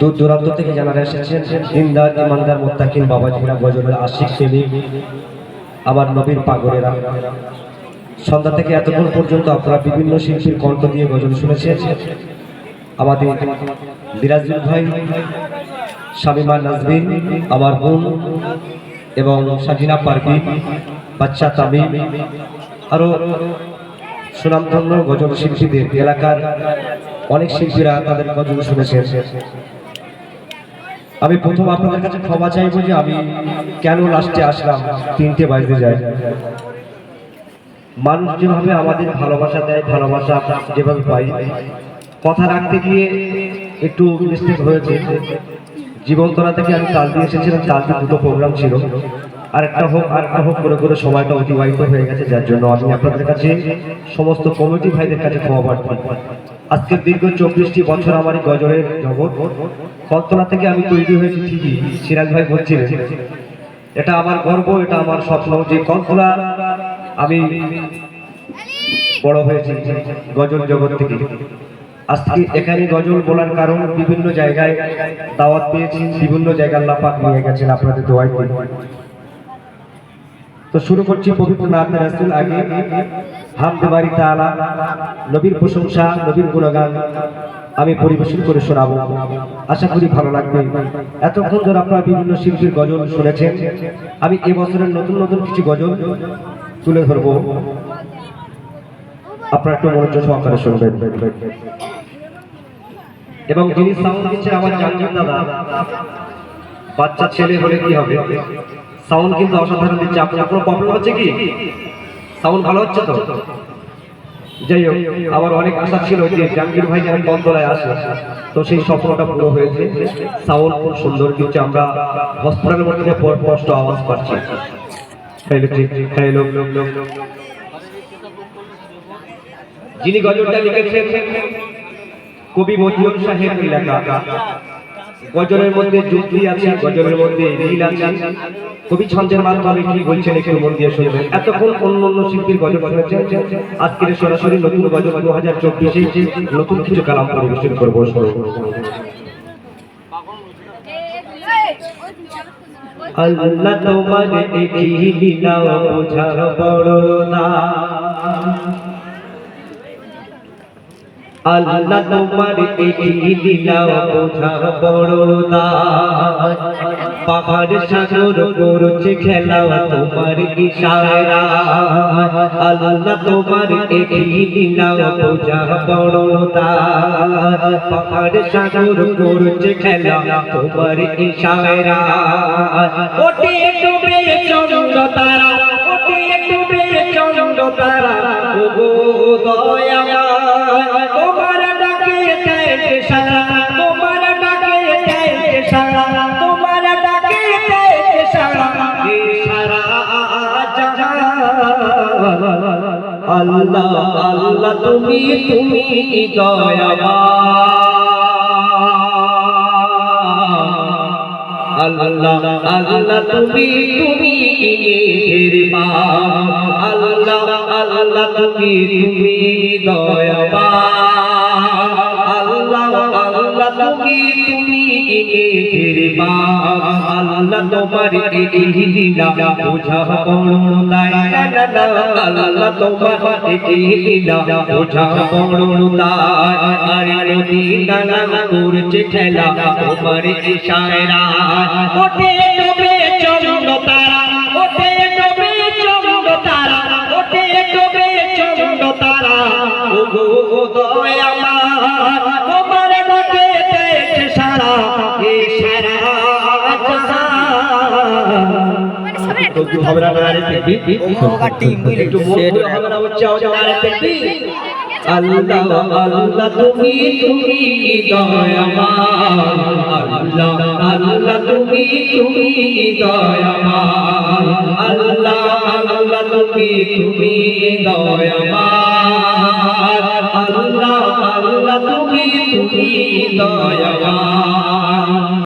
দূর দূরান্ত থেকে যারা এসেছেন, দিনদার ইমানদার মুত্তাকিন বাবাজিরা, গজলের আশিক প্রেমিক, আমার নবীর পাগলেরা, সন্ধ্যা থেকে এতক্ষণ পর্যন্ত আপনারা বিভিন্ন শিল্পীর কণ্ঠ দিয়ে গজল শুনেছেন। আমাদের বিরাজুল ভাই, শামিমা নাজরিন, আমার বোন এবং সাজিনা পারভিন, বাচ্চা তামিম, আরো সুনামধন্য গজল শিল্পীদের, এলাকার অনেক শিল্পীরা তাদের গজল শুনেছেন। আমি প্রথম আপনাদের কাছে ক্ষমা চাইবো যে আমি কেন লাস্টে আসলাম, 3টে বাজতে যায়। মানুষ যেভাবে আমাদের ভালোবাসা দেয়, ভালোবাসা যেভাবে পাই, কথা রাখতে গিয়ে একটু মিস্টেক হয়েছে। জীবনতলা থেকে আমি তাল দিয়ে এসেছিলাম, তাল দিয়ে 2টো প্রোগ্রাম ছিল, আরেকটা হোক করে করে সময়টা অতিবাহিত হয়ে গেছে, যার জন্য আমি আপনাদের কাছে, সমস্ত কমিটি ভাইদের কাছে ক্ষমা প্রার্থী। আজকে দীর্ঘ 24টি বছর আমার এই গজলের জগৎ, কলতলা থেকে আমি তৈরি হয়েছি ঠিকই, সিরাজ ভাই বলছিলেন, এটা আমার গর্ব, এটা আমার স্বপ্ন যে কলতলা আমি বড় হয়েছি গজল জগৎ থেকে। আজকে এখানে গজল বলার কারণ, বিভিন্ন জায়গায় দাওয়াত পেয়েছি, বিভিন্ন জায়গায় আল্লাহ পাক নিয়ে গেছেন আপনাদের দোয়ায়। তো শুরু করছি পবিত্র নাতে রাসূল, আগে হামদে বারি তাআলা, নবীর প্রশংসা, নবীর গুণগান আমি পরিবেশন করে শোনাবো, আশা করি ভালো লাগবে। এতক্ষণ ধরে আপনারা বিভিন্ন শিল্পীর গজল শুনেছেন, আমি এবছরের নতুন নতুন কিছু গজল তুলে ধরবো, আপনারা একটু মনোযোগ সহকারে শুনবেন। এবং যিনি সাউন্ড দিচ্ছেন আমার জানবেন দাদা, বাচ্চা ছেলে হলে কি হবে, সাউন্ড কিন্তু অসাধারণ দিচ্ছে। আপনার কোনো প্রবলেম হচ্ছে কি? সাউন্ড ভালো হচ্ছে তো? যাই হোক, আমার অনেক আশা ছিল যে জাহাঙ্গীর ভাই যেন কলতলায় আসে, তো সেই স্বপ্নটা পুরো হয়েছে। সাউন্ড খুব সুন্দর দিচ্ছে, আমরা হসপিটালের মধ্যে স্পষ্ট আওয়াজ পাচ্ছি। যিনি গজলটা লিখেছেন কবি মতিউর সাহেব লেখা। গজলের মধ্যে যুক্তি আছে, গজলের মধ্যে লীল আছে, কবি ছন্দের মাধ্যমে কি বলছেন একটু মন দিয়ে শুনবেন। এতক্ষণ অন্য অন্য শিল্পীর গজল শুনেছেন, আজকের সরাসরি নতুন গজল 2024-এ নতুন কিছু কালাম পরিবেশন করবো। আল্লাহ তোমার এই লীলা বোঝা বড় না, আল্লাহ তোমার এই লীলা বোঝা বড় না, পাহাড় সাগর করছে খেলা তোমার ইশারা, আল্লাহ তোমার এই লীলা বোঝা বড় না, পাহাড় সাগর করছে খেলা তোমার ইশারা। ওঠে ডুবে চন্দ্র তারা, ওঠে ডুবে চন্দ্র তারা, ওগো দয়াময় তোমার ডাকে দেয় সারা, তোমার ডাকে দেয় সারা, তোমার ডাকে দেয় সারা, সারা জাহান। আল্লাহ আল্লাহ তুমি দয়াময়, আল্লাহ আল্লাহ তুমি মেহেরবান, আল্লাহ আল্লাহ তুমি দয়াবান, আল্লাহ আল্লাহ তুমি মেহেরবান, আল্লাহ তোমার এই লীলা বোঝা বড় না, আল্লাহ তোমার এই লীলা বোঝা বড় না, আর নদী নালা করছে খেলা তোমার ইশারা। ওঠে ডুবে চন্দ্র তারা, ওঠে ডুবে চন্দ্র তারা, ওঠে ডুবে চন্দ্র তারা, ওগো দয়াময় তোমার ডাকে দেয় সারা, এই সারা জাহান। একটু হবে না নারে দেখবি, একটু মোট হবে না হচ্ছে নারে দেখবি। আল্লাহ আল্লাহ তুমি দয়াময়, আল্লাহ আল্লাহ তুমি দয়াময়, আল্লাহ আল্লাহ তুমি দয়াময়, আল্লাহ আল্লাহ তুমি দয়াময়।